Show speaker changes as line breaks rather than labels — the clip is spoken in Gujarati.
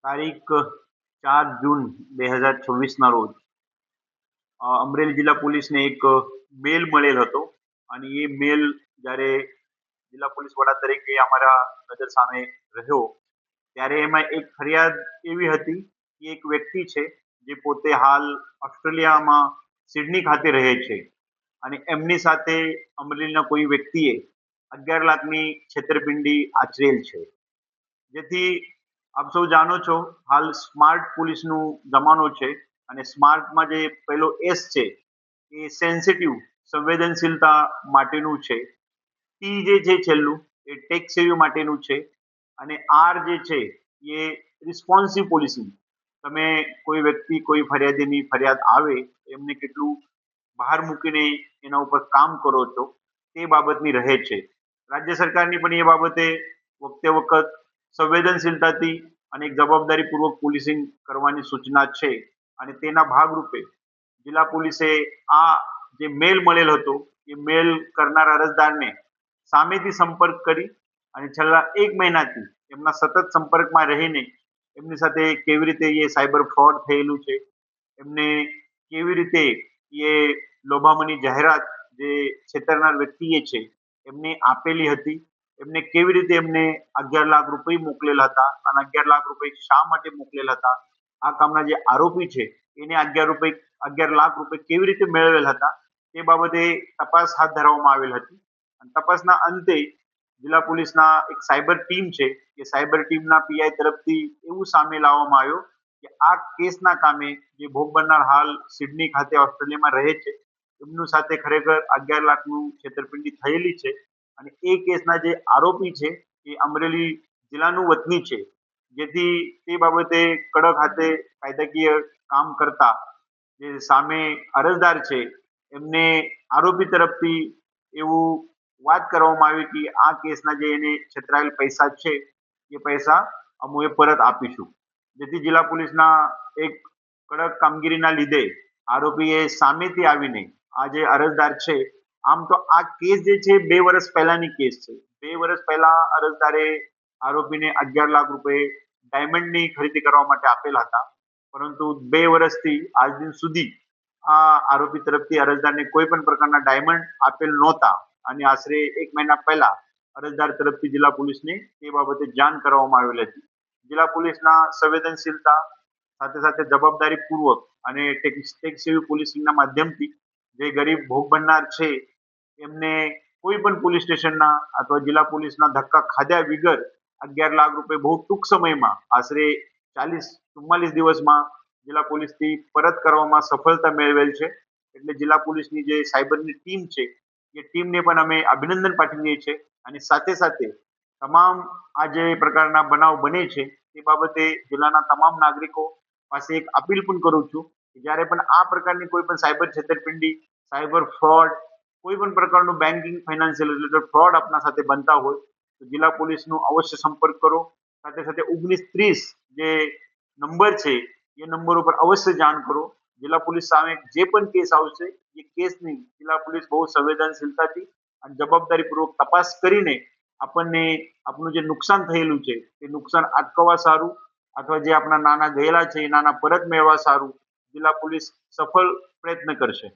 તારીખ 4 જૂન 2026ના રોજ અમરેલી જિલ્લા પોલીસને એક મેલ મળેલ હતો અને એ મેલ જ્યારે જિલ્લા પોલીસ વડા તરીકે અમારા નજર સામે રહ્યો ત્યારે એમાં એક ફરિયાદ એવી હતી કે એક વ્યક્તિ છે જે પોતે હાલ ઓસ્ટ્રેલિયામાં સિડની ખાતે રહે છે અને એમની સાથે અમરેલીના કોઈ વ્યક્તિએ 11 લાખની છેતરપિંડી આચરેલ છે, જેથી આપ સૌ જાણો છો હાલ સ્માર્ટ પોલીસનું જમાનો છે અને સ્માર્ટમાં જે પહેલો એસ છે એ સેન્સિટિવ સંવેદનશીલતા માટેનું છે, ટી જે છે છેલ્લું એ ટેક સેવી માટેનું છે અને આર જે છે એ રિસ્પોન્સિવ પોલીસિંગ. તમે કોઈ વ્યક્તિ કોઈ ફરિયાદીની ફરિયાદ આવે એમને કેટલું બહાર મૂકીને એના ઉપર કામ કરો છો તે બાબતની રહે છે. રાજ્ય સરકારની પણ એ બાબતે વખતે વખત સંવેદનશીલતાથી અને એક જવાબદારીપૂર્વક પોલીસિંગ કરવાની સૂચના છે અને તેના ભાગરૂપે જિલ્લા પોલીસે આ જે મેલ મળેલ હતો એ મેલ કરનાર અરજદારને સામેથી સંપર્ક કરી અને છેલ્લા 1 મહિનાથી એમના સતત સંપર્કમાં રહીને એમની સાથે કેવી રીતે એ સાયબર ફ્રોડ થયેલું છે, એમને કેવી રીતે એ લોભામણી જાહેરાત જે છેતરનાર વ્યક્તિએ છે એમને આપેલી હતી, એમને કેવી રીતે એમને 11 લાખ રૂપિયા મોકલેલા હતા અને 11 લાખ રૂપિયા શા માટે મોકલેલા હતા, આ કામના જે આરોપી છે એને 11 લાખ રૂપિયા કેવી રીતે મેળવેલા હતા તે બાબતે તપાસ હાથ ધરવામાં આવેલ હતી અને તપાસના અંતે જિલ્લા પોલીસના એક સાયબર ટીમ છે એ સાયબર ટીમના પીઆઈ તરફથી એવું સામે લાવવામાં આવ્યું કે આ કેસના કામે જે ભોગ બનનાર હાલ સિડની ખાતે ઓસ્ટ્રેલિયામાં રહે છે એમનું સાથે ખરેખર 11 લાખનું છેતરપિંડી થયેલી છે અને એ કેસના જે આરોપી છે એ અમરેલી જિલ્લાનું વતની છે, જેથી તે બાબતે કડક હાથે કાયદાકીય કામ કરતા જે સામે અરજદાર છે એમને આરોપી તરફથી એવું વાત કરવામાં આવી કે આ કેસના જે એને છેતરાયેલ પૈસા છે એ પૈસા અમે પરત આપીશું, જેથી જિલ્લા પોલીસના એક કડક કામગીરીના લીધે આરોપીએ સામેથી આવીને આ જે અરજદાર છે, આમ તો આ કેસ જે છે 2 વર્ષ પહેલાની કેસ છે. 2 વર્ષ પહેલા અરજદારે આરોપીને 11 લાખ રૂપિયા ડાયમંડની ખરીદી કરવા માટે આપેલા હતા, પરંતુ 2 વર્ષથી આજ દિન સુધી આ આરોપી તરફથી અરજદારને કોઈ પણ પ્રકારના ડાયમંડ આપેલ નહોતા અને આશરે 1 મહિના પહેલા અરજદાર તરફથી જિલ્લા પોલીસને તે બાબતે જાણ કરવામાં આવેલ હતી. જિલ્લા પોલીસના સંવેદનશીલતા સાથે સાથે જવાબદારીપૂર્વક અને ટેક સેવી પોલીસિંગના માધ્યમથી જે ગરીબ ભોગ બનનાર છે એમને કોઈ પણ પોલીસ સ્ટેશનના અથવા જિલ્લા પોલીસના ધક્કા ખાધા વગર 11 લાખ રૂપિયા બહુ ટૂંક સમયમાં આશરે 40-44 દિવસમાં જિલ્લા પોલીસથી પરત કરવામાં સફળતા મેળવેલ છે. એટલે જિલ્લા પોલીસની જે સાયબરની ટીમ છે એ ટીમને પણ અમે અભિનંદન પાઠવીએ છીએ અને સાથે સાથે તમામ આ જે પ્રકારના બનાવ બને છે તે બાબતે જિલ્લાના તમામ નાગરિકો પાસે એક અપીલ પણ કરું છું કે જ્યારે પણ આ પ્રકારની કોઈ પણ સાયબર છેતરપિંડી, સાયબર ફ્રોડ, કોઈ પણ પ્રકારનું બેન્કિંગ ફાઇનાન્શિયલ રિલેટેડ ફ્રોડ આપના સાથે બનતા હોય તો જિલ્લા પોલીસનો અવશ્ય સંપર્ક કરો. સાથે સાથે 1930 જે નંબર છે એ નંબર ઉપર અવશ્ય જાણ કરો. જિલ્લા પોલીસ સામે જે પણ કેસ આવશે એ કેસની જિલ્લા પોલીસ બહુ સંવેદનશીલતાથી અને જવાબદારીપૂર્વક તપાસ કરીને આપણને આપણું જે નુકસાન થયેલું છે એ નુકસાન અટકાવવા સારું અથવા જે આપણા નાના ગયેલા છે એ નાના પરત મેળવવા સારું જિલ્લા પોલીસ સફળ પ્રયત્ન કરશે.